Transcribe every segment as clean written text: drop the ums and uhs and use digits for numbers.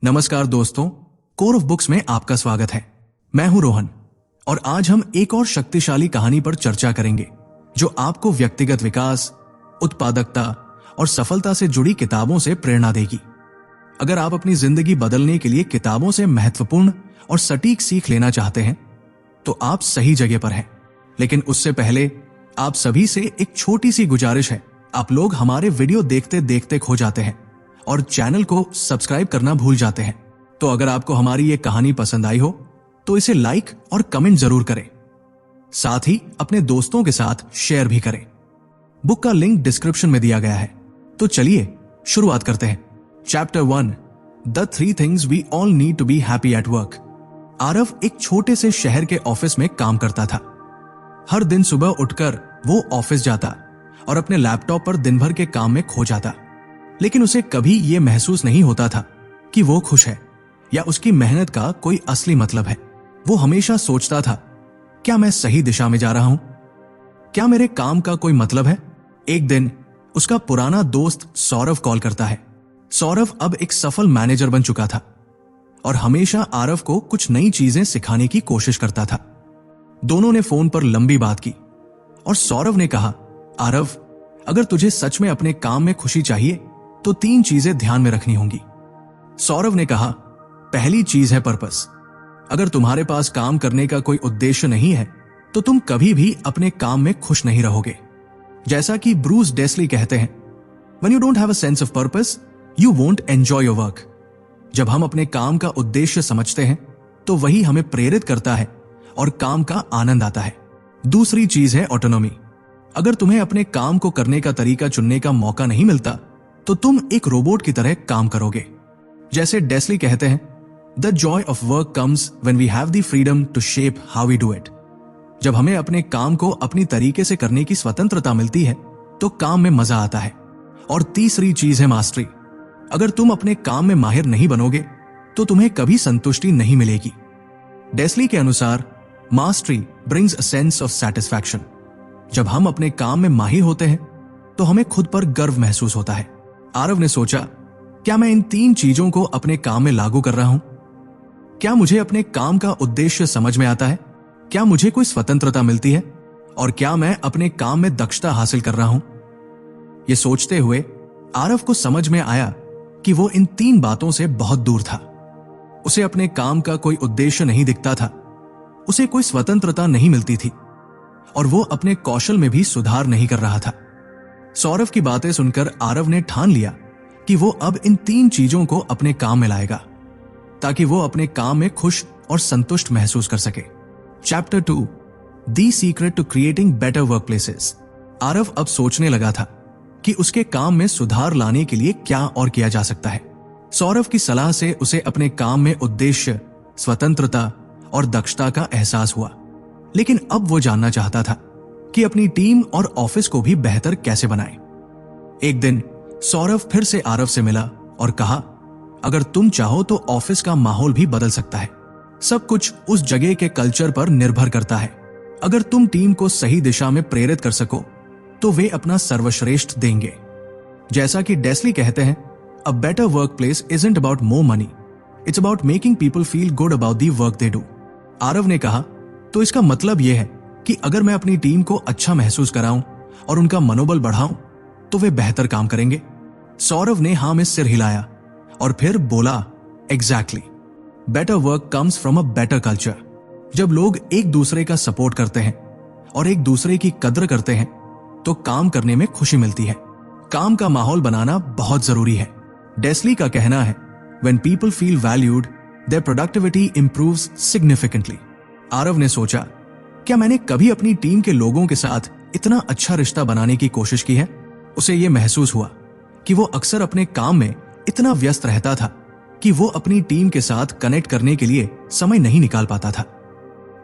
नमस्कार दोस्तों, core of books में आपका स्वागत है। मैं हूं रोहन और आज हम एक और शक्तिशाली कहानी पर चर्चा करेंगे जो आपको व्यक्तिगत विकास, उत्पादकता और सफलता से जुड़ी किताबों से प्रेरणा देगी। अगर आप अपनी जिंदगी बदलने के लिए किताबों से महत्वपूर्ण और सटीक सीख लेना चाहते हैं तो आप सही जगह पर हैं। लेकिन उससे पहले आप सभी से एक छोटी सी गुजारिश है। आप लोग हमारे वीडियो देखते देखते खो जाते हैं और चैनल को सब्सक्राइब करना भूल जाते हैं। तो अगर आपको हमारी ये कहानी पसंद आई हो तो इसे लाइक और कमेंट जरूर करें। साथ ही अपने दोस्तों के साथ शेयर भी करें। बुक का लिंक डिस्क्रिप्शन में दिया गया है। तो चलिए शुरुआत करते हैं। Chapter 1, the 3 things we all need to be happy at work. Aarav एक छोटे से शहर के ऑफिस में काम करता था। हर दिन सुबह उठकर वो ऑफिस जाता और अपने लैपटॉप पर दिन भर के काम में खो जाता। लेकिन उसे कभी यह महसूस नहीं होता था कि वो खुश है या उसकी मेहनत का कोई असली मतलब है। वो हमेशा सोचता था, क्या मैं सही दिशा में जा रहा हूं? क्या मेरे काम का कोई मतलब है? एक दिन उसका पुराना दोस्त सौरव कॉल करता है। सौरव अब एक सफल मैनेजर बन चुका था और हमेशा आरव को कुछ नई चीजें सिखाने की कोशिश करता था। दोनों ने फोन पर लंबी बात की और सौरव ने कहा, आरव, अगर तुझे सच में अपने काम में खुशी चाहिए तो 3 चीजें ध्यान में रखनी होंगी। सौरव ने कहा, पहली चीज है पर्पस। अगर तुम्हारे पास काम करने का कोई उद्देश्य नहीं है तो तुम कभी भी अपने काम में खुश नहीं रहोगे। जैसा कि ब्रूस डेस्ली कहते हैं, When you don't have a sense of purpose, you won't enjoy your work। जब हम अपने काम का उद्देश्य समझते हैं तो वही हमें प्रेरित करता है और काम का आनंद आता है। दूसरी चीज है ऑटोनॉमी। अगर तुम्हें अपने काम को करने का तरीका चुनने का मौका नहीं मिलता तो तुम एक रोबोट की तरह काम करोगे। जैसे डेस्ली कहते हैं, the joy of work comes when we have the freedom to shape how we do it. जब हमें अपने काम को अपनी तरीके से करने की स्वतंत्रता मिलती है तो काम में मजा आता है। और तीसरी चीज है मास्टरी। अगर तुम अपने काम में माहिर नहीं बनोगे तो तुम्हें कभी संतुष्टि नहीं मिलेगी। डेस्ली के अनुसार mastery brings a sense of satisfaction. जब हम अपने काम में माहिर होते हैं तो हमें खुद पर गर्व महसूस होता है। आरव ने सोचा, क्या मैं इन 3 चीजों को अपने काम में लागू कर रहा हूं? क्या मुझे अपने काम का उद्देश्य समझ में आता है? क्या मुझे कोई स्वतंत्रता मिलती है? और क्या मैं अपने काम में दक्षता हासिल कर रहा हूं? ये सोचते हुए आरव को समझ में आया कि वो इन 3 बातों से बहुत दूर था। उसे अपने काम का कोई उद्देश्य नहीं दिखता था, उसे कोई स्वतंत्रता नहीं मिलती थी और वो अपने कौशल में भी सुधार नहीं कर रहा था। सौरव की बातें सुनकर आरव ने ठान लिया कि वो अब इन 3 चीजों को अपने काम में लाएगा ताकि वो अपने काम में खुश और संतुष्ट महसूस कर सके। Chapter 2, the secret to creating better workplaces. Aarav अब सोचने लगा था कि उसके काम में सुधार लाने के लिए क्या और किया जा सकता है। सौरव की सलाह से उसे अपने काम में उद्देश्य, स्वतंत्रता और दक्षता का एहसास हुआ। लेकिन अब वो जानना चाहता था कि अपनी टीम और ऑफिस को भी बेहतर कैसे बनाए। एक दिन सौरव फिर से आरव से मिला और कहा, अगर तुम चाहो तो ऑफिस का माहौल भी बदल सकता है। सब कुछ उस जगह के कल्चर पर निर्भर करता है। अगर तुम टीम को सही दिशा में प्रेरित कर सको तो वे अपना सर्वश्रेष्ठ देंगे। जैसा कि डेस्ली कहते हैं, a better work place isn't about more money, it's about making people feel good about the work they do. Aarav ने कहा, तो इसका मतलब यह है कि अगर मैं अपनी टीम को अच्छा महसूस कराऊं और उनका मनोबल बढ़ाऊं तो वे बेहतर काम करेंगे। सौरव ने हां में सिर हिलाया और फिर बोला, exactly, better work comes from a better culture. जब लोग एक दूसरे का सपोर्ट करते हैं और एक दूसरे की कद्र करते हैं तो काम करने में खुशी मिलती है। काम का माहौल बनाना बहुत जरूरी है। डेस्ली का कहना है, when people feel valued there productivity improves significantly. Aarav ने सोचा, क्या मैंने कभी अपनी टीम के लोगों के साथ इतना अच्छा रिश्ता बनाने की कोशिश की है? उसे यह महसूस हुआ कि वो अक्सर अपने काम में इतना व्यस्त रहता था कि वो अपनी टीम के साथ कनेक्ट करने के लिए समय नहीं निकाल पाता था।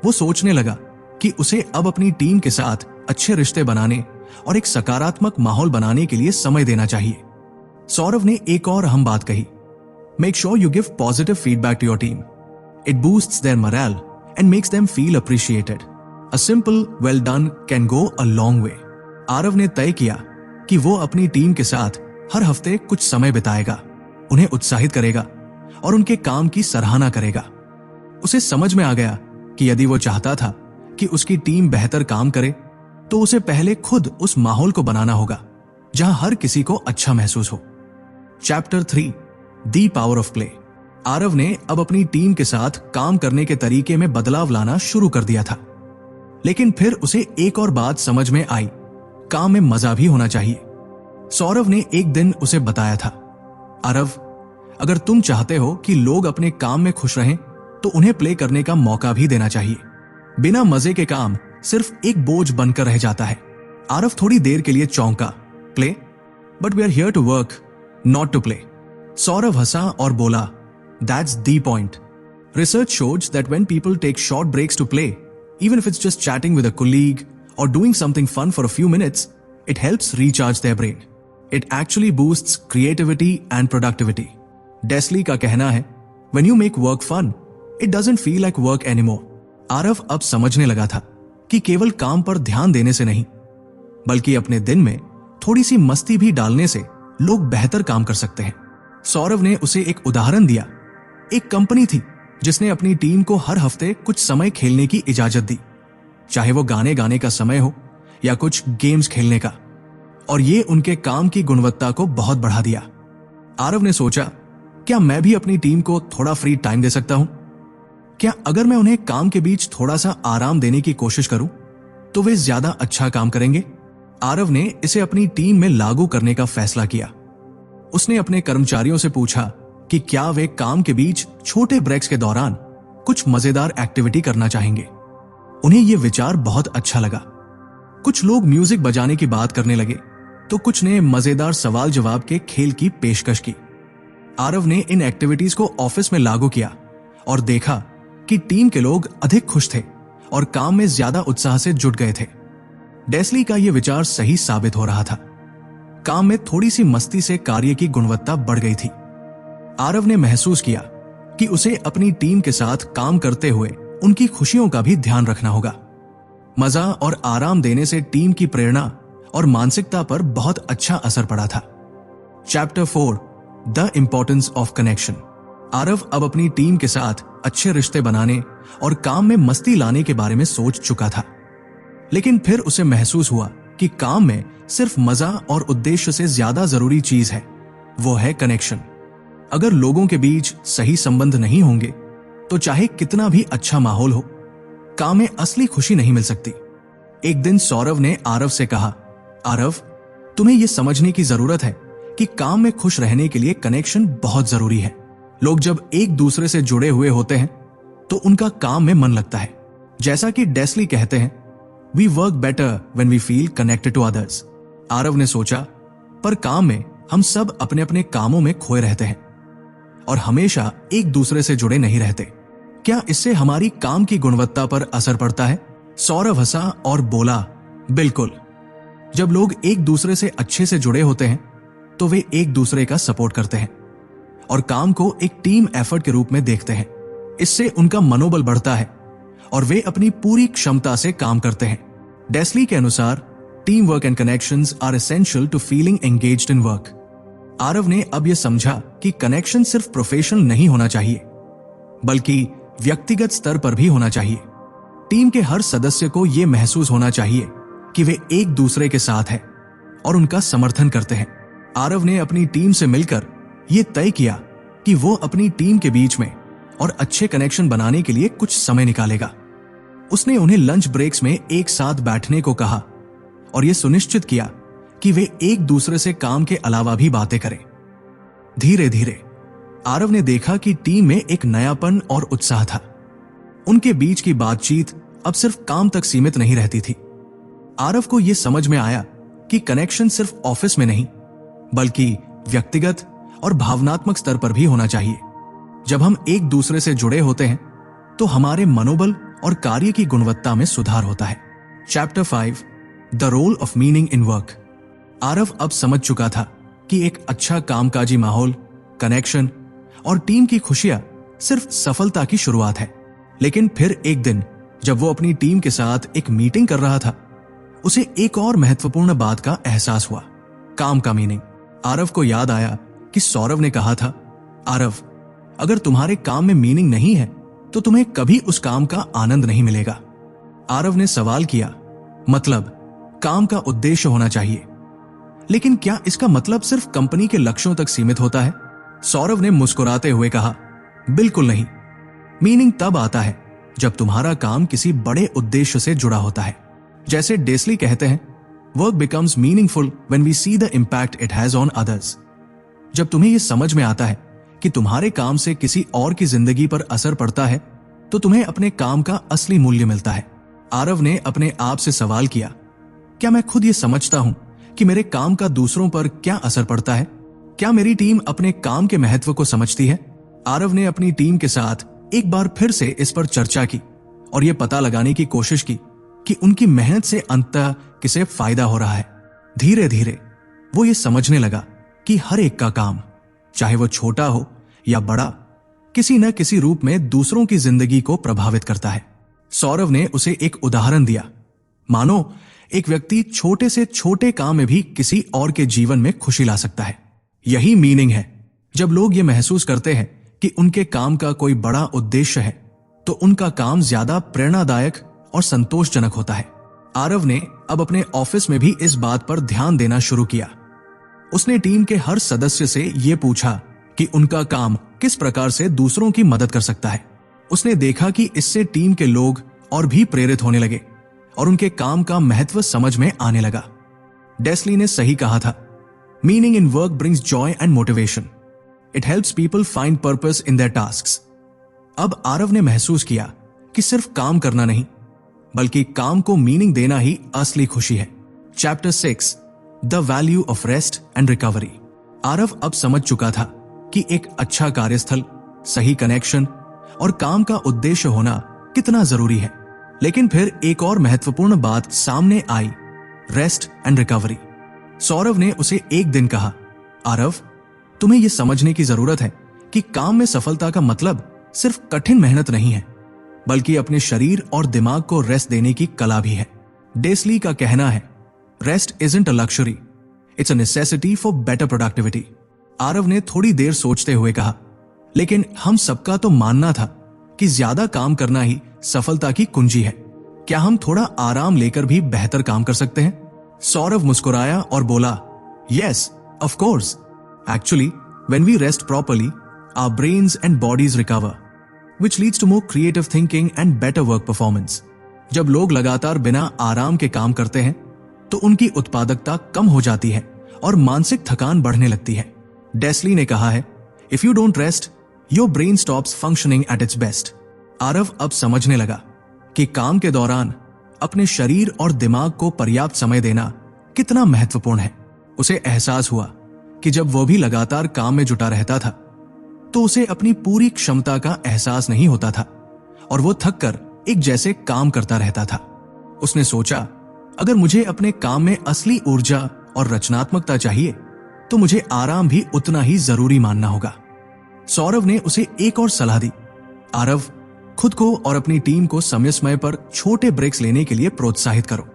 वो सोचने लगा कि उसे अब अपनी टीम के साथ अच्छे रिश्ते बनाने और एक सकारात्मक माहौल बनाने के लिए समय देना चाहिए। सौरव ने एक और अहम बात कही, make sure you give positive feedback to your team. It boosts their morale and makes them feel appreciated. A simple well done can go a long way। Aarav ने तय किया कि वो अपनी टीम के साथ हर हफ्ते कुछ समय बिताएगा, उन्हें उत्साहित करेगा और उनके काम की सराहना करेगा। उसे समझ में आ गया कि यदि वो चाहता था कि उसकी टीम बेहतर काम करे तो उसे पहले खुद उस माहौल को बनाना होगा जहां हर किसी को अच्छा महसूस हो। Chapter 3 the power of play. Aarav ने अब अपनी टीम के साथ काम करने के तरीके में बदलाव लाना शुरू कर दिया था, लेकिन फिर उसे एक और बात समझ में आई, काम में मजा भी होना चाहिए। सौरभ ने एक दिन उसे बताया था, आरव, अगर तुम चाहते हो कि लोग अपने काम में खुश रहें तो उन्हें प्ले करने का मौका भी देना चाहिए। बिना मजे के काम सिर्फ एक बोझ बनकर रह जाता है। आरव थोड़ी देर के लिए चौंका, play? But we are here to work, not to play. Saurabh हंसा और बोला, that's the point. Research shows that when people take short breaks to play, even if it's just chatting with a colleague or doing something fun for a few minutes, it helps recharge their brain. It actually boosts creativity and productivity. डेस्ली का कहना है, when you make work fun, it doesn't feel like work anymore. Aarav अब समझने लगा था कि केवल काम पर ध्यान देने से नहीं, बल्कि अपने दिन में थोड़ी सी मस्ती भी डालने से लोग बेहतर काम कर सकते हैं। सौरभ ने उसे एक उदाहरण दिया। एक कंपनी थी जिसने अपनी टीम को हर हफ्ते कुछ समय खेलने की इजाजत दी, चाहे वो गाने गाने का समय हो या कुछ गेम्स खेलने का, और ये उनके काम की गुणवत्ता को बहुत बढ़ा दिया। आरव ने सोचा, क्या मैं भी अपनी टीम को थोड़ा फ्री टाइम दे सकता हूं? क्या अगर मैं उन्हें काम के बीच थोड़ा सा आराम देने की कोशिश करूं तो वे ज्यादा अच्छा काम करेंगे? आरव ने इसे अपनी टीम में लागू करने का फैसला किया। उसने अपने कर्मचारियों से पूछा कि क्या वे काम के बीच छोटे ब्रेक्स के दौरान कुछ मजेदार एक्टिविटी करना चाहेंगे। उन्हें यह विचार बहुत अच्छा लगा। कुछ लोग म्यूजिक बजाने की बात करने लगे तो कुछ ने मजेदार सवाल जवाब के खेल की पेशकश की। आरव ने इन एक्टिविटीज को ऑफिस में लागू किया और देखा कि टीम के लोग अधिक खुश थे और काम में ज्यादा उत्साह से जुट गए थे। डेस्ली का यह विचार सही साबित हो रहा था। काम में थोड़ी सी मस्ती से कार्य की गुणवत्ता बढ़ गई थी। आरव ने महसूस किया कि उसे अपनी टीम के साथ काम करते हुए उनकी खुशियों का भी ध्यान रखना होगा। मजा और आराम देने से टीम की प्रेरणा और मानसिकता पर बहुत अच्छा असर पड़ा था। Chapter 4 the importance of connection. Aarav अब अपनी टीम के साथ अच्छे रिश्ते बनाने और काम में मस्ती लाने के बारे में सोच चुका था, लेकिन फिर उसे महसूस हुआ कि काम में सिर्फ मजा और उद्देश्य से ज्यादा जरूरी चीज है, वो है कनेक्शन। अगर लोगों के बीच सही संबंध नहीं होंगे तो चाहे कितना भी अच्छा माहौल हो, काम में असली खुशी नहीं मिल सकती। एक दिन सौरभ ने आरव से कहा, आरव, तुम्हें यह समझने की जरूरत है कि काम में खुश रहने के लिए कनेक्शन बहुत जरूरी है। लोग जब एक दूसरे से जुड़े हुए होते हैं तो उनका काम में मन लगता है। जैसा कि डेस्ली कहते हैं, we work better when we feel connected to others. Aarav ने सोचा, पर काम में हम सब अपने अपने कामों में खोए रहते हैं और हमेशा एक दूसरे से जुड़े नहीं रहते। क्या इससे हमारी काम की गुणवत्ता पर असर पड़ता है? सौरभ हंसा और बोला, बिल्कुल। जब लोग एक दूसरे से अच्छे से जुड़े होते हैं तो वे एक दूसरे का सपोर्ट करते हैं और काम को एक टीम एफर्ट के रूप में देखते हैं। इससे उनका मनोबल बढ़ता है और वे अपनी पूरी क्षमता से काम करते हैं। डेस्ली के अनुसार, team work and connections are essential to feeling engaged in work. Aarav ने अब यह समझा कि कनेक्शन सिर्फ प्रोफेशनल नहीं होना चाहिए, बल्कि व्यक्तिगत स्तर पर भी होना चाहिए। टीम के हर सदस्य को यह महसूस होना चाहिए कि वे एक दूसरे के साथ हैं और उनका समर्थन करते हैं। आरव ने अपनी टीम से मिलकर यह तय किया कि वो अपनी टीम के बीच में और अच्छे कनेक्शन बनाने के लिए कुछ समय निकालेगा। उसने उन्हें लंच ब्रेक्स में एक साथ बैठने को कहा और यह सुनिश्चित किया कि वे एक दूसरे से काम के अलावा भी बातें करें। धीरे धीरे आरव ने देखा कि टीम में एक नयापन और उत्साह था। उनके बीच की बातचीत अब सिर्फ काम तक सीमित नहीं रहती थी। आरव को यह समझ में आया कि कनेक्शन सिर्फ ऑफिस में नहीं, बल्कि व्यक्तिगत और भावनात्मक स्तर पर भी होना चाहिए। जब हम एक दूसरे से जुड़े होते हैं तो हमारे मनोबल और कार्य की गुणवत्ता में सुधार होता है। Chapter 5 the role of meaning in work. Aarav अब समझ चुका था कि एक अच्छा कामकाजी माहौल, कनेक्शन और टीम की खुशियां सिर्फ सफलता की शुरुआत है। लेकिन फिर एक दिन जब वो अपनी टीम के साथ एक मीटिंग कर रहा था, उसे एक और महत्वपूर्ण बात का एहसास हुआ, काम का मीनिंग। आरव को याद आया कि सौरभ ने कहा था, आरव, अगर तुम्हारे काम में मीनिंग नहीं है तो तुम्हें कभी उस काम का आनंद नहीं मिलेगा। आरव ने सवाल किया, मतलब काम का उद्देश्य होना चाहिए, लेकिन क्या इसका मतलब सिर्फ कंपनी के लक्ष्यों तक सीमित होता है? सौरभ ने मुस्कुराते हुए कहा, बिल्कुल नहीं। मीनिंग तब आता है जब तुम्हारा काम किसी बड़े उद्देश्य से जुड़ा होता है। जैसे डेसली कहते हैं, work becomes meaningful when we see the impact it has on others. जब तुम्हें यह समझ में आता है कि तुम्हारे काम से किसी और की जिंदगी पर असर पड़ता है, तो तुम्हें अपने काम का असली मूल्य मिलता है। आरव ने अपने आप से सवाल किया, क्या मैं खुद ये समझता हूं कि मेरे काम का दूसरों पर क्या असर पड़ता है? क्या मेरी टीम अपने काम के महत्व को समझती है? आरव ने अपनी टीम के साथ एक बार फिर से इस पर चर्चा की और यह पता लगाने की कोशिश की कि उनकी मेहनत से अंततः किसे फायदा हो रहा है। धीरे धीरे वो ये समझने लगा कि हर एक का काम, चाहे वो छोटा हो या बड़ा, किसी न किसी रूप में दूसरों की जिंदगी को प्रभावित करता है। सौरभ ने उसे एक उदाहरण दिया। मानो एक व्यक्ति छोटे से छोटे काम में भी किसी और के जीवन में खुशी ला सकता है। यही मीनिंग है। जब लोग ये महसूस करते हैं कि उनके काम का कोई बड़ा उद्देश्य है, तो उनका काम ज्यादा प्रेरणादायक और संतोषजनक होता है। आरव ने अब अपने ऑफिस में भी इस बात पर ध्यान देना शुरू किया। उसने टीम के हर सदस्य से यह पूछा कि उनका काम किस प्रकार से दूसरों की मदद कर सकता है। उसने देखा कि इससे टीम के लोग और भी प्रेरित होने लगे और उनके काम का महत्व समझ में आने लगा। डेस्ली ने सही कहा था, meaning in work brings Joy and motivation. It helps people find purpose in their tasks. अब आरव ने महसूस किया कि सिर्फ काम करना नहीं, बल्कि काम को मीनिंग देना ही असली खुशी है। Chapter 6, the value of rest and recovery. Aarav अब समझ चुका था कि एक अच्छा कार्यस्थल, सही कनेक्शन और काम का उद्देश्य होना कितना जरूरी है। लेकिन फिर एक और महत्वपूर्ण बात सामने आई, रेस्ट एंड रिकवरी। सौरभ ने उसे एक दिन कहा, आरव, तुम्हें यह समझने की जरूरत है कि काम में सफलता का मतलब सिर्फ कठिन मेहनत नहीं है, बल्कि अपने शरीर और दिमाग को रेस्ट देने की कला भी है। डेस्ली का कहना है, rest isn't a luxury, it's a necessity for better productivity. Aarav ने थोड़ी देर सोचते हुए कहा, लेकिन हम सबका तो मानना था कि ज्यादा काम करना ही सफलता की कुंजी है। क्या हम थोड़ा आराम लेकर भी बेहतर काम कर सकते हैं? सौरभ मुस्कुराया और बोला, yes, of course. Actually, when we rest properly, our brains and bodies recover, which leads to more creative thinking and better work performance. जब लोग लगातार बिना आराम के काम करते हैं, तो उनकी उत्पादकता कम हो जाती है और मानसिक थकान बढ़ने लगती है। डेस्ली ने कहा है, if you don't rest, your brain stops functioning at its best. Aarav अब समझने लगा कि काम के दौरान अपने शरीर और दिमाग को पर्याप्त समय देना कितना महत्वपूर्ण है। उसे एहसास हुआ कि जब वह भी लगातार काम में जुटा रहता था, तो उसे अपनी पूरी क्षमता का एहसास नहीं होता था और वो थक कर एक जैसे काम करता रहता था। उसने सोचा, अगर मुझे अपने काम में असली ऊर्जा और रचनात्मकता चाहिए, तो मुझे आराम भी उतना ही जरूरी मानना होगा। सौरभ ने उसे एक और सलाह दी, आरव, खुद को और अपनी टीम को समय समय पर छोटे ब्रेक्स लेने के लिए प्रोत्साहित करो।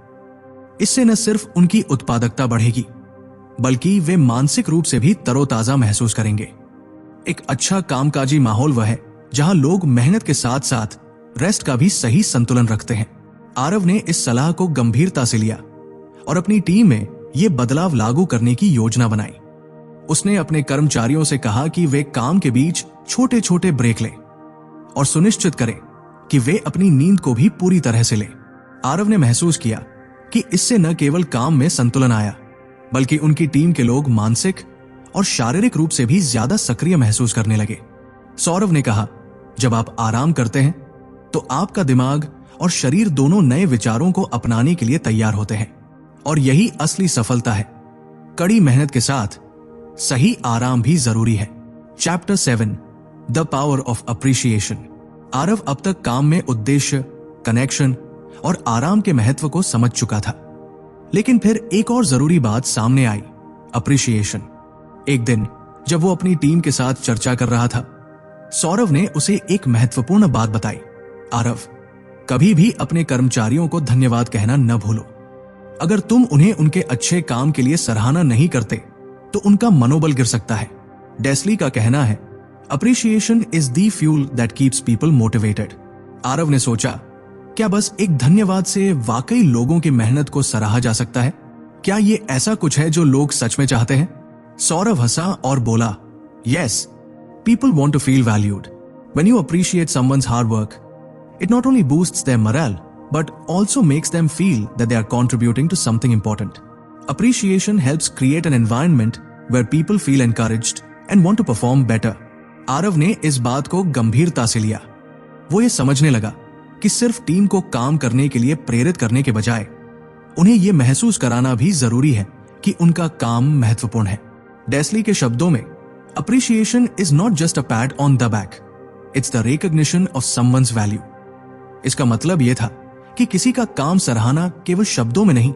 इससे न सिर्फ उनकी उत्पादकता बढ़ेगी, बल्कि वे मानसिक रूप से भी तरोताजा महसूस करेंगे। एक अच्छा कामकाजी माहौल वह है जहां लोग मेहनत के साथ साथ रेस्ट का भी सही संतुलन रखते हैं। आरव ने इस सलाह को गंभीरता से लिया और अपनी टीम में यह बदलाव लागू करने की योजना बनाई। उसने अपने कर्मचारियों से कहा कि वे काम के बीच छोटे छोटे ब्रेक लें और सुनिश्चित करें कि वे अपनी नींद को भी पूरी तरह से लें। आरव ने महसूस किया कि इससे न केवल काम में संतुलन आया, बल्कि उनकी टीम के लोग मानसिक और शारीरिक रूप से भी ज्यादा सक्रिय महसूस करने लगे। सौरभ ने कहा, जब आप आराम करते हैं तो आपका दिमाग और शरीर दोनों नए विचारों को अपनाने के लिए तैयार होते हैं, और यही असली सफलता है। कड़ी मेहनत के साथ सही आराम भी जरूरी है। Chapter 7, the power of appreciation. Aarav अब तक काम में उद्देश्य, कनेक्शन और आराम के महत्व को समझ चुका था, लेकिन फिर एक और जरूरी बात सामने आई, अप्रिशिएशन। एक दिन जब वो अपनी टीम के साथ चर्चा कर रहा था, सौरभ ने उसे एक महत्वपूर्ण बात बताई, आरव, कभी भी अपने कर्मचारियों को धन्यवाद कहना न भूलो। अगर तुम उन्हें उनके अच्छे काम के लिए सराहना नहीं करते, तो उनका मनोबल गिर सकता है। डेस्ली का कहना है, appreciation is the fuel that keeps people motivated. Aarav ने सोचा, क्या बस एक धन्यवाद से वाकई लोगों की मेहनत को सराहा जा सकता है? क्या ये ऐसा कुछ है जो लोग सच में चाहते हैं? सौरभ हंसा और बोला, yes, people want to feel valued. When you appreciate someone's hard work, it not only boosts their morale, but also makes them feel that they are contributing to something important. Appreciation helps create an environment where people feel encouraged and want to perform better. Aarav ने इस बात को गंभीरता से लिया। वो ये समझने लगा कि सिर्फ टीम को काम करने के लिए प्रेरित करने के बजाय उन्हें ये महसूस कराना भी जरूरी है कि उनका काम महत्वपूर्ण है। डेस्ली के शब्दों में, appreciation is not just a pat on the back, it's the recognition of someone's value. इसका मतलब यह था कि किसी का काम सराहना केवल शब्दों में नहीं,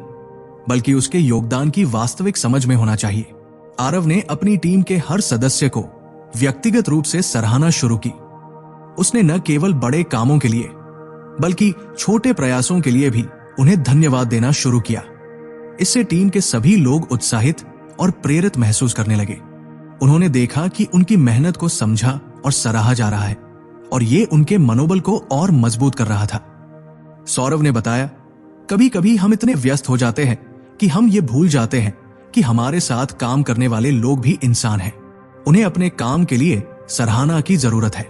बल्कि उसके योगदान की वास्तविक समझ में होना चाहिए। आरव ने अपनी टीम के हर सदस्य को व्यक्तिगत रूप से सराहना शुरू की। उसने न केवल बड़े कामों के लिए, बल्कि छोटे प्रयासों के लिए भी उन्हें धन्यवाद देना शुरू किया। इससे टीम के सभी लोग उत्साहित और प्रेरित महसूस करने लगे। उन्होंने देखा कि उनकी मेहनत को समझा और सराहा जा रहा है, और ये उनके मनोबल को और मजबूत कर रहा था। सौरभ ने बताया, कभी कभी हम इतने व्यस्त हो जाते हैं कि हम ये भूल जाते हैं कि हमारे साथ काम करने वाले लोग भी इंसान हैं। उन्हें अपने काम के लिए सराहना की जरूरत है।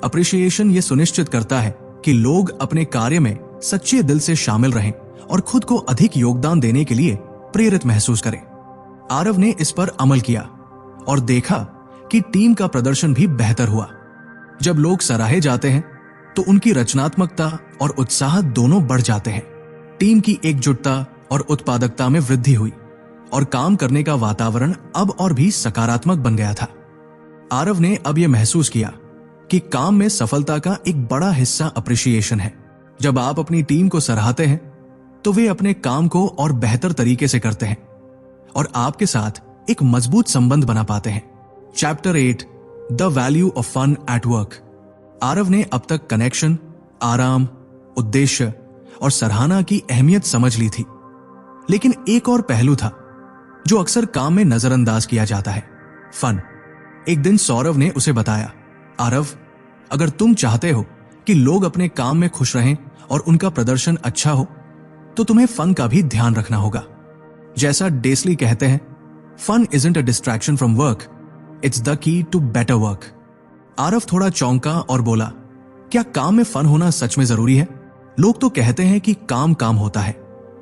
अप्रिशिएशन ये सुनिश्चित करता है कि लोग अपने कार्य में सच्चे दिल से शामिल रहें और खुद को अधिक योगदान देने के लिए प्रेरित महसूस करें। आरव ने इस पर अमल किया और देखा कि टीम का प्रदर्शन भी बेहतर हुआ। जब लोग सराहे जाते हैं तो उनकी रचनात्मकता और उत्साह दोनों बढ़ जाते हैं। टीम की एकजुटता और उत्पादकता में वृद्धि हुई और काम करने का वातावरण अब और भी सकारात्मक बन गया था। आरव ने अब यह महसूस किया कि काम में सफलता का एक बड़ा हिस्सा अप्रिशिएशन है। जब आप अपनी टीम को सराहते हैं तो वे अपने काम को और बेहतर तरीके से करते हैं और आपके साथ एक मजबूत संबंध बना पाते हैं। Chapter 8, the value of fun at work. Aarav ने अब तक कनेक्शन, आराम, उद्देश्य और सराहना की अहमियत समझ ली थी, लेकिन एक और पहलू था जो अक्सर काम में नजरअंदाज किया जाता है, फन। एक दिन सौरभ ने उसे बताया, आरव, अगर तुम चाहते हो कि लोग अपने काम में खुश रहें और उनका प्रदर्शन अच्छा हो, तो तुम्हें फन का भी ध्यान रखना होगा। जैसा डेस्ली कहते हैं, fun isn't a distraction from work, it's the key to better work. Aarav थोड़ा चौंका और बोला, क्या काम में फन होना सच में जरूरी है? लोग तो कहते हैं कि काम काम होता है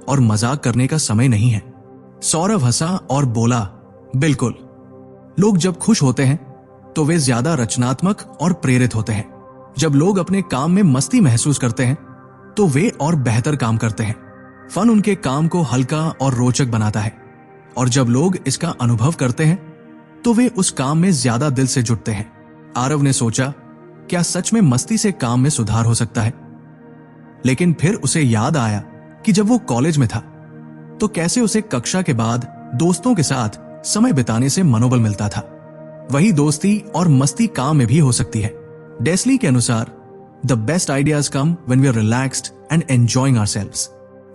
और मजाक करने का समय नहीं है। सौरभ हंसा और बोला, बिल्कुल। लोग जब खुश होते हैं तो वे ज्यादा रचनात्मक और प्रेरित होते हैं। जब लोग अपने काम में मस्ती महसूस करते हैं तो वे और बेहतर काम करते हैं। फन उनके काम को हल्का और रोचक बनाता है, और जब लोग इसका अनुभव करते हैं तो वे उस काम में ज्यादा दिल से जुटते हैं। आरव ने सोचा, क्या सच में मस्ती से काम में सुधार हो सकता है? लेकिन फिर उसे याद आया कि जब वो कॉलेज में था तो कैसे उसे कक्षा के बाद दोस्तों के साथ समय बिताने से मनोबल मिलता था। वही दोस्ती और मस्ती काम में भी हो सकती है। डेस्ली के अनुसार, the best ideas come when we are relaxed and enjoying ourselves.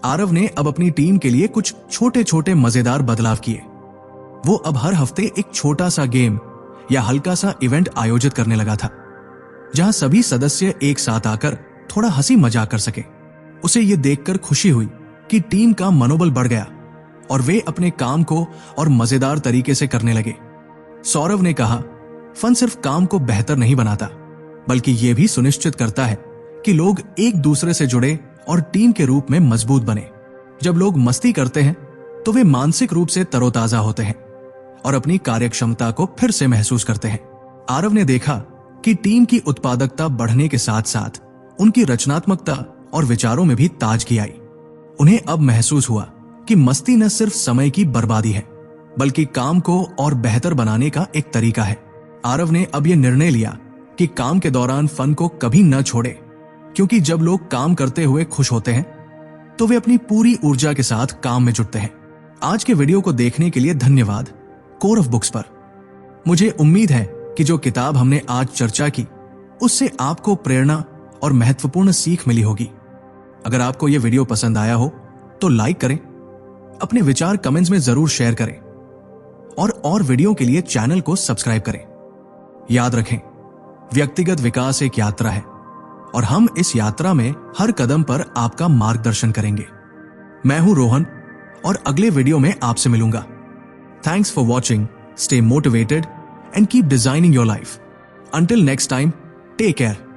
Aarav ने अब अपनी टीम के लिए कुछ छोटे छोटे मजेदार बदलाव किए। वो अब हर हफ्ते एक छोटा सा गेम या हल्का सा इवेंट आयोजित करने लगा था, जहां सभी सदस्य एक साथ आकर थोड़ा हंसी मजाक कर सके। उसे ये देखकर खुशी हुई कि टीम का मनोबल बढ़ गया और वे अपने काम को और मजेदार तरीके से करने लगे। सौरभ ने कहा, फन सिर्फ काम को बेहतर नहीं बनाता, बल्कि यह भी सुनिश्चित करता है कि लोग एक दूसरे से जुड़े और टीम के रूप में मजबूत बने। जब लोग मस्ती करते हैं तो वे मानसिक रूप से तरोताजा होते हैं और अपनी कार्यक्षमता को फिर से महसूस करते हैं। आरव ने देखा कि टीम की उत्पादकता बढ़ने के साथ साथ उनकी रचनात्मकता और विचारों में भी ताजगी आई। उन्हें अब महसूस हुआ कि मस्ती न सिर्फ समय की बर्बादी है, बल्कि काम को और बेहतर बनाने का एक तरीका है। आरव ने अब यह निर्णय लिया कि काम के दौरान फन को कभी न छोड़े, क्योंकि जब लोग काम करते हुए खुश होते हैं तो वे अपनी पूरी ऊर्जा के साथ काम में जुटते हैं। आज के वीडियो को देखने के लिए धन्यवाद कोर ऑफ बुक्स पर। मुझे उम्मीद है कि जो किताब हमने आज चर्चा की उससे आपको प्रेरणा और महत्वपूर्ण सीख मिली होगी। अगर आपको यह वीडियो पसंद आया हो तो लाइक करें, अपने विचार कमेंट्स में जरूर शेयर करें और वीडियो के लिए चैनल को सब्सक्राइब करें। याद रखें, व्यक्तिगत विकास एक यात्रा है और हम इस यात्रा में हर कदम पर आपका मार्गदर्शन करेंगे। मैं हूं रोहन और अगले वीडियो में आपसे मिलूंगा। Thanks for watching, stay motivated and keep designing your life. Until next time, take care.